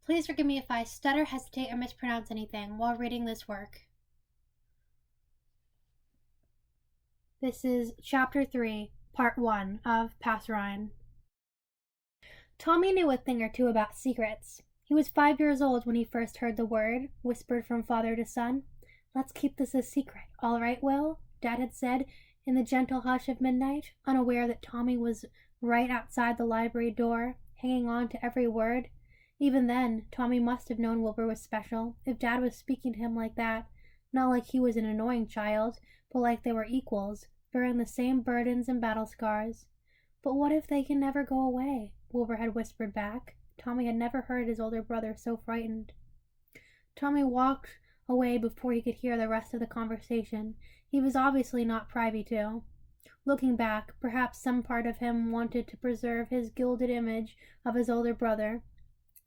Please forgive me if I stutter, hesitate, or mispronounce anything while reading this work. This is Chapter 3, Part 1 of Passerine. Tommy knew a thing or two about secrets. He was 5 years old when he first heard the word, whispered from father to son. "Let's keep this a secret, all right, Will?" Dad had said in the gentle hush of midnight, unaware that Tommy was right outside the library door, hanging on to every word. Even then, Tommy must have known Wilbur was special, if Dad was speaking to him like that, not like he was an annoying child, but like they were equals, bearing the same burdens and battle scars. "But what if they can never go away?" Wilbur had whispered back. Tommy had never heard his older brother so frightened. Tommy walked away before he could hear the rest of the conversation. He was obviously not privy to. Looking back, perhaps some part of him wanted to preserve his gilded image of his older brother,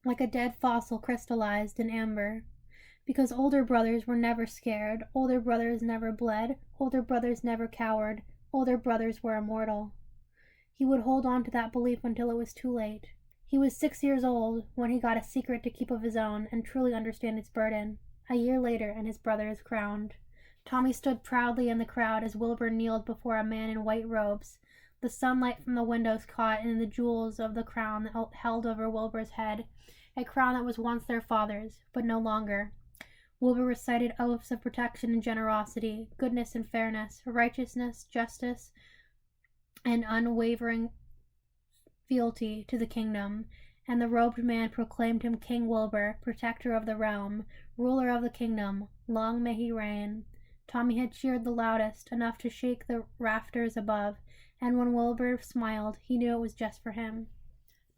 like a dead fossil crystallized in amber. Because older brothers were never scared, older brothers never bled, older brothers never cowered, older brothers were immortal. He would hold on to that belief until it was too late. He was 6 years old when he got a secret to keep of his own and truly understand its burden. A year later, and his brother is crowned. Tommy stood proudly in the crowd as Wilbur kneeled before a man in white robes. The sunlight from the windows caught in the jewels of the crown that held over Wilbur's head, a crown that was once their father's, but no longer. Wilbur recited oaths of protection and generosity, goodness and fairness, righteousness, justice, and unwavering fealty to the kingdom, and the robed man proclaimed him King Wilbur, protector of the realm, ruler of the kingdom. Long may he reign. Tommy had cheered the loudest, enough to shake the rafters above, and when Wilbur smiled, he knew it was just for him.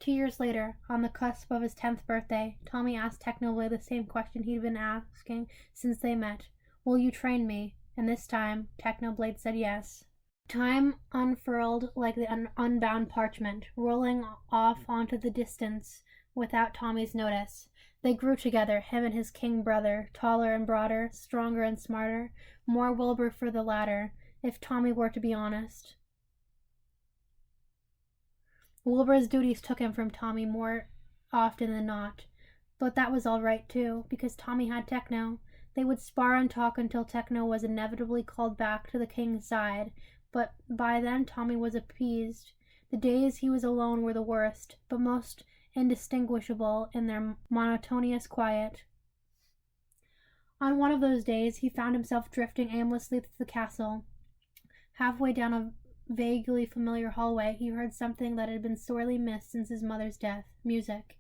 2 years later, on the cusp of his 10th birthday, Tommy asked Technoblade the same question he'd been asking since they met. "Will you train me?" And this time, Technoblade said yes. Time unfurled like the unbound parchment, rolling off onto the distance without Tommy's notice. They grew together, him and his king brother, taller and broader, stronger and smarter, more Wilbur for the latter, if Tommy were to be honest. Wilbur's duties took him from Tommy more often than not, but that was all right too, because Tommy had Techno. They would spar and talk until Techno was inevitably called back to the king's side, but by then Tommy was appeased. The days he was alone were the worst, but most indistinguishable in their monotonous quiet. On one of those days, he found himself drifting aimlessly through the castle. Halfway down a vaguely familiar hallway, he heard something that had been sorely missed since his mother's death: music.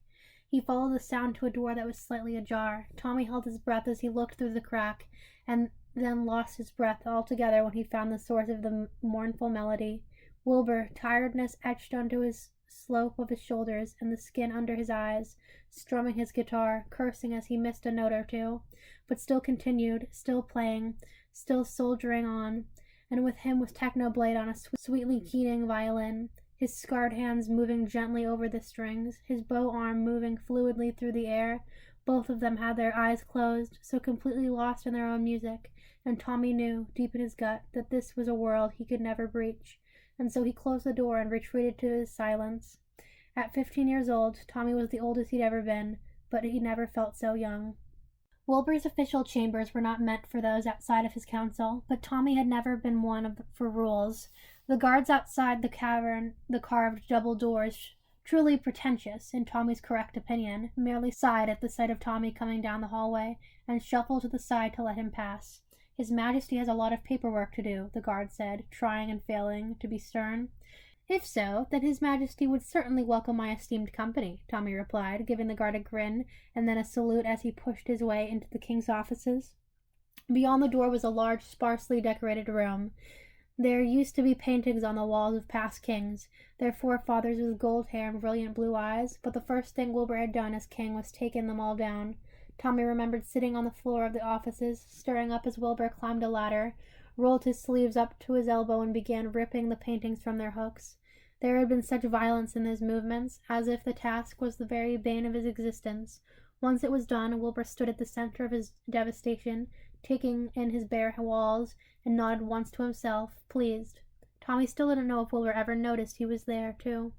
He followed the sound to a door that was slightly ajar. Tommy held his breath as he looked through the crack, and then lost his breath altogether when he found the source of the mournful melody. Wilbur, tiredness etched onto his slope of his shoulders and the skin under his eyes, strumming his guitar, cursing as he missed a note or two, but still continued, still playing, still soldiering on. And with him was Technoblade on a sweetly keening violin, his scarred hands moving gently over the strings, his bow arm moving fluidly through the air. Both of them had their eyes closed, so completely lost in their own music, and Tommy knew, deep in his gut, that this was a world he could never breach, and so he closed the door and retreated to his silence. At 15 years old, Tommy was the oldest he'd ever been, but he never felt so young. Wilbur's official chambers were not meant for those outside of his council, but Tommy had never been one for rules. The guards outside the cavern, the carved double doors, truly pretentious, in Tommy's correct opinion, merely sighed at the sight of Tommy coming down the hallway, and shuffled to the side to let him pass. "His Majesty has a lot of paperwork to do," the guard said, trying and failing to be stern. "If so, then His Majesty would certainly welcome my esteemed company," Tommy replied, giving the guard a grin and then a salute as he pushed his way into the king's offices. Beyond the door was a large, sparsely decorated room. There used to be paintings on the walls of past kings, their forefathers with gold hair and brilliant blue eyes, but the first thing Wilbur had done as king was taken them all down. Tommy remembered sitting on the floor of the offices, stirring up as Wilbur climbed a ladder, rolled his sleeves up to his elbow and began ripping the paintings from their hooks. There had been such violence in his movements, as if the task was the very bane of his existence. Once it was done, Wilbur stood at the center of his devastation, taking in his bare walls, and nodded once to himself, pleased. Tommy still didn't know if Wilbur ever noticed he was there, too.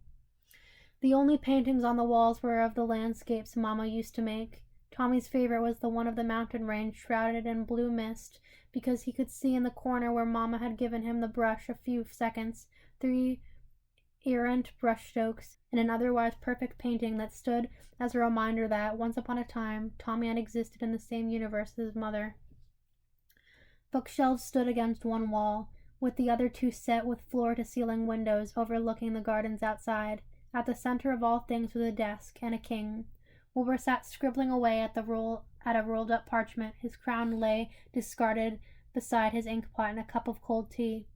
The only paintings on the walls were of the landscapes Mama used to make. Tommy's favorite was the one of the mountain range shrouded in blue mist, because he could see in the corner where Mama had given him the brush a few seconds, 3 errant brushstrokes, in an otherwise perfect painting that stood as a reminder that, once upon a time, Tommy had existed in the same universe as his mother. Bookshelves stood against one wall, with the other two set with floor-to-ceiling windows overlooking the gardens outside. At the center of all things was a desk and a king. Wilbur sat scribbling away at a rolled-up parchment. His crown lay discarded beside his inkpot and a cup of cold tea.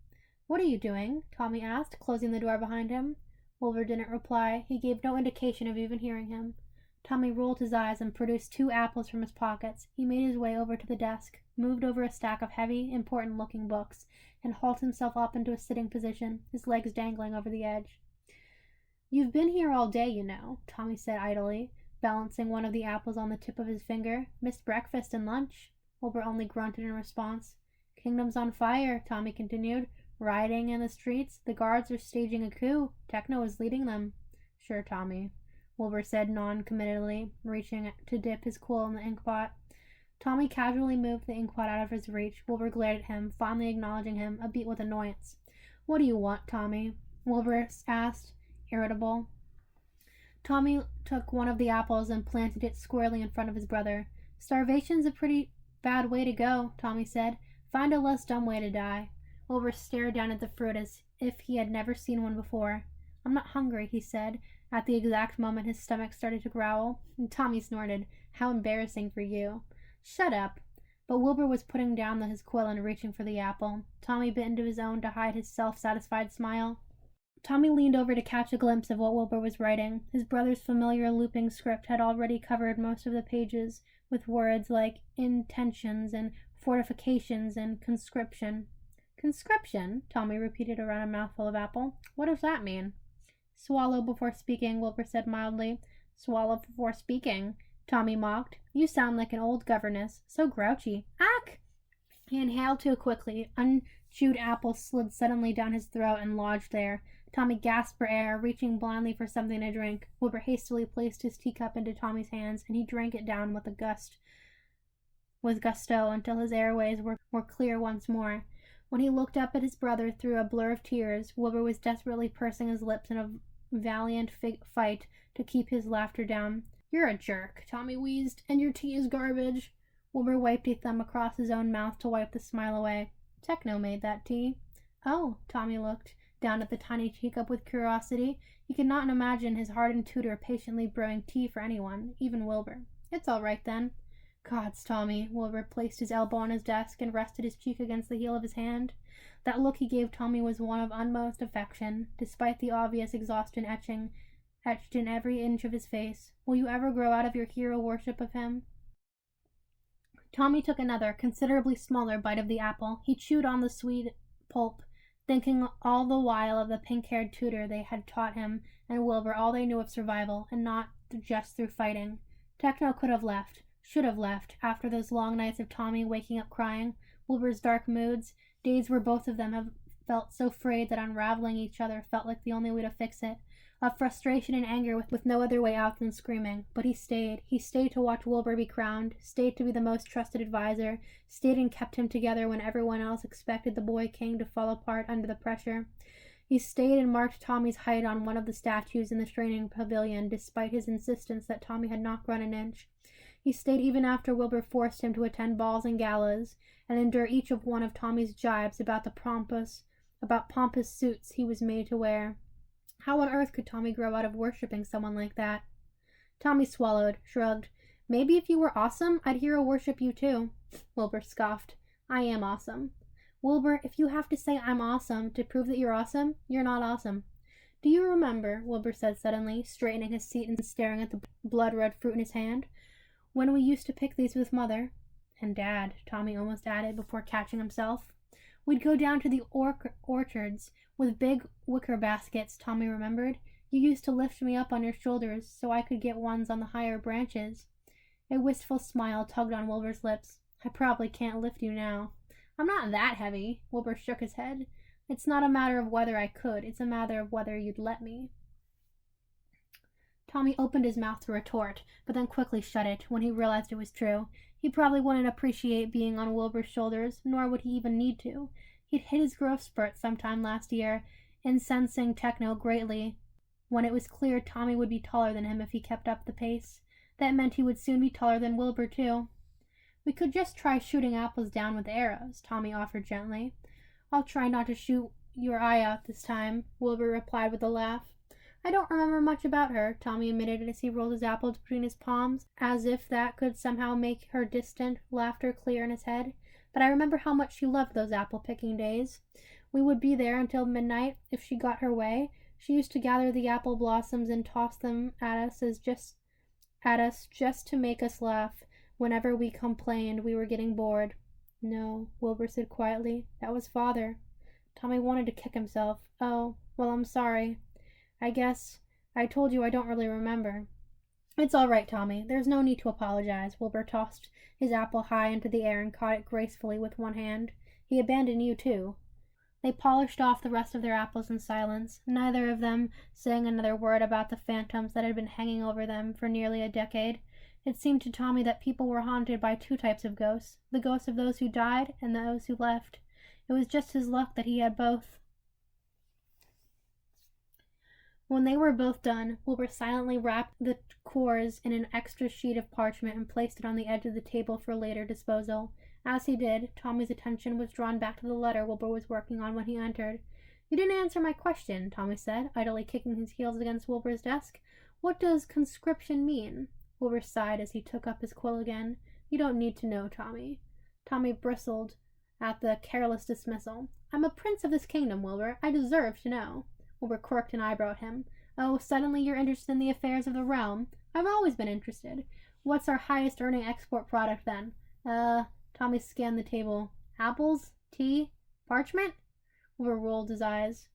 "What are you doing?" Tommy asked, closing the door behind him. Wilbur didn't reply. He gave no indication of even hearing him. Tommy rolled his eyes and produced 2 apples from his pockets. He made his way over to the desk, moved over a stack of heavy, important-looking books, and hauled himself up into a sitting position, his legs dangling over the edge. "You've been here all day, you know," Tommy said idly, balancing one of the apples on the tip of his finger. "Missed breakfast and lunch." Wilbur only grunted in response. "Kingdom's on fire," Tommy continued. "Rioting in the streets. The guards are staging a coup. Techno is leading them." "Sure, Tommy," Wilbur said non-committedly, reaching to dip his quill in the inkpot. Tommy casually moved the inkpot out of his reach. Wilbur glared at him, finally acknowledging him, a beat with annoyance. "What do you want, Tommy?" Wilbur asked, irritable. Tommy took one of the apples and planted it squarely in front of his brother. "Starvation's a pretty bad way to go," Tommy said. "Find a less dumb way to die." Wilbur stared down at the fruit as if he had never seen one before. "I'm not hungry," he said. At the exact moment his stomach started to growl. Tommy snorted. "How embarrassing for you." "Shut up." But Wilbur was putting down his quill and reaching for the apple. Tommy bit into his own to hide his self-satisfied smile. Tommy leaned over to catch a glimpse of what Wilbur was writing. His brother's familiar looping script had already covered most of the pages, with words like intentions and fortifications and conscription. "Conscription?" Tommy repeated around a mouthful of apple. "What does that mean?" "Swallow before speaking," Wilbur said mildly. "Swallow before speaking," Tommy mocked. "You sound like an old governess. So grouchy. Ack!" He inhaled too quickly. Unchewed apple slid suddenly down his throat and lodged there. Tommy gasped for air, reaching blindly for something to drink. Wilbur hastily placed his teacup into Tommy's hands, and he drank it down with gusto until his airways were clear once more. When he looked up at his brother through a blur of tears, Wilbur was desperately pursing his lips in a valiant fight to keep his laughter down. "You're a jerk," Tommy wheezed, "and your tea is garbage." Wilbur wiped a thumb across his own mouth to wipe the smile away. "Techno made that tea." "Oh," Tommy looked down at the tiny teacup with curiosity. He could not imagine his hardened tutor patiently brewing tea for anyone, even Wilbur. "It's all right, then." "Gods, Tommy." Wilbur placed his elbow on his desk and rested his cheek against the heel of his hand. That look he gave Tommy was one of utmost affection, despite the obvious exhaustion etched in every inch of his face. "Will you ever grow out of your hero worship of him?" Tommy took another, considerably smaller bite of the apple. He chewed on the sweet pulp, thinking all the while of the pink-haired tutor they had taught him and Wilbur all they knew of survival, and not just through fighting. Techno could have left, should have left, after those long nights of Tommy waking up crying, Wilbur's dark moods, days where both of them have felt so frayed that unraveling each other felt like the only way to fix it, of frustration and anger with no other way out than screaming. But he stayed. He stayed to watch Wilbur be crowned, stayed to be the most trusted advisor, stayed and kept him together when everyone else expected the boy king to fall apart under the pressure. He stayed and marked Tommy's height on one of the statues in the training pavilion, despite his insistence that Tommy had not grown an inch. He stayed even after Wilbur forced him to attend balls and galas, and endure each of one of Tommy's jibes about pompous suits he was made to wear. How on earth could Tommy grow out of worshipping someone like that? Tommy swallowed, shrugged. "Maybe if you were awesome, I'd hero worship you too." Wilbur scoffed. "I am awesome." "Wilbur, if you have to say I'm awesome to prove that you're awesome, you're not awesome." "Do you remember," Wilbur said suddenly, straightening his seat and staring at the blood-red fruit in his hand, "when we used to pick these with Mother?" "And Dad," Tommy almost added before catching himself. "We'd go down to the orchards with big wicker baskets," Tommy remembered. "You used to lift me up on your shoulders so I could get ones on the higher branches." A wistful smile tugged on Wilbur's lips. "I probably can't lift you now." "I'm not that heavy." Wilbur shook his head. "It's not a matter of whether I could. It's a matter of whether you'd let me." Tommy opened his mouth to retort, but then quickly shut it when he realized it was true. He probably wouldn't appreciate being on Wilbur's shoulders, nor would he even need to. He'd hit his growth spurt sometime last year, incensing Techno greatly when it was clear Tommy would be taller than him if he kept up the pace. That meant he would soon be taller than Wilbur, too. We could just try shooting apples down with arrows, Tommy offered gently. I'll try not to shoot your eye out this time, Wilbur replied with a laugh. I don't remember much about her, Tommy admitted as he rolled his apple between his palms, as if that could somehow make her distant laughter clear in his head. But I remember how much she loved those apple-picking days. We would be there until midnight if she got her way. She used to gather the apple blossoms and toss them at us just to make us laugh whenever we complained we were getting bored. No, Wilbur said quietly. That was Father. Tommy wanted to kick himself. Oh, well, I'm sorry. I guess I told you I don't really remember. It's all right, Tommy. There's no need to apologize. Wilbur tossed his apple high into the air and caught it gracefully with one hand. He abandoned you, too. They polished off the rest of their apples in silence, neither of them saying another word about the phantoms that had been hanging over them for nearly a decade. It seemed to Tommy that people were haunted by two types of ghosts, the ghosts of those who died and those who left. It was just his luck that he had both. When they were both done, Wilbur silently wrapped the cores in an extra sheet of parchment and placed it on the edge of the table for later disposal. As he did, Tommy's attention was drawn back to the letter Wilbur was working on when he entered. You didn't answer my question, Tommy said, idly kicking his heels against Wilbur's desk. What does conscription mean? Wilbur sighed as he took up his quill again. You don't need to know, Tommy. Tommy bristled at the careless dismissal. I'm a prince of this kingdom, Wilbur. I deserve to know. Wilbur quirked an eyebrow at him. Oh, suddenly you're interested in the affairs of the realm? I've always been interested. What's our highest earning export product then? Tommy scanned the table. Apples? Tea? Parchment? Wilbur rolled his eyes.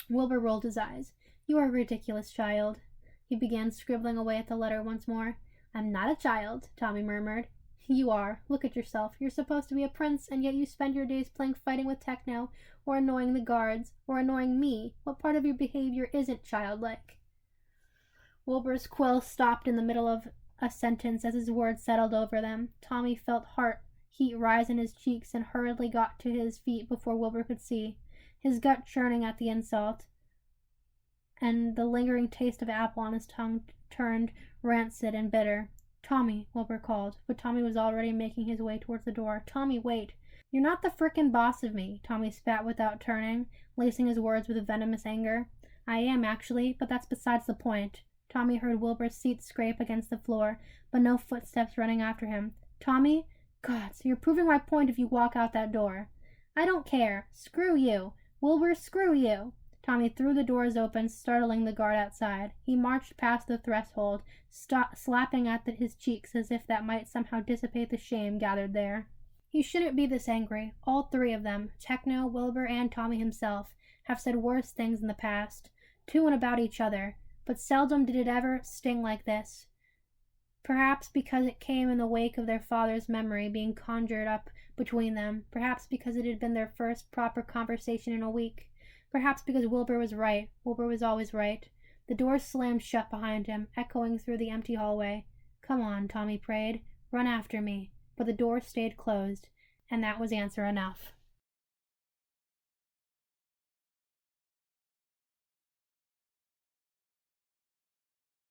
You are a ridiculous child. He began scribbling away at the letter once more. I'm not a child, Tommy murmured. You are. Look at yourself. You're supposed to be a prince, and yet you spend your days playing fighting with Techno, or annoying the guards, or annoying me. What part of your behavior isn't childlike? Wilbur's quill stopped in the middle of a sentence as his words settled over them. Tommy felt heat rise in his cheeks and hurriedly got to his feet before Wilbur could see, his gut churning at the insult, and the lingering taste of apple on his tongue turned rancid and bitter. Tommy, Wilbur called, but Tommy was already making his way towards the door. Tommy, wait. You're not the frickin' boss of me, Tommy spat without turning, lacing his words with venomous anger. I am, actually, but that's besides the point. Tommy heard Wilbur's seat scrape against the floor, but no footsteps running after him. Tommy? God, so you're proving my point if you walk out that door. I don't care. Screw you. Wilbur, screw you. Tommy threw the doors open, startling the guard outside. He marched past the threshold, slapping at his cheeks as if that might somehow dissipate the shame gathered there. He shouldn't be this angry. All three of them, Techno, Wilbur, and Tommy himself, have said worse things in the past, to and about each other, but seldom did it ever sting like this. Perhaps because it came in the wake of their father's memory being conjured up between them, perhaps because it had been their first proper conversation in a week. Perhaps because Wilbur was right. Wilbur was always right. The door slammed shut behind him, echoing through the empty hallway. Come on, Tommy prayed. Run after me. But the door stayed closed, and that was answer enough.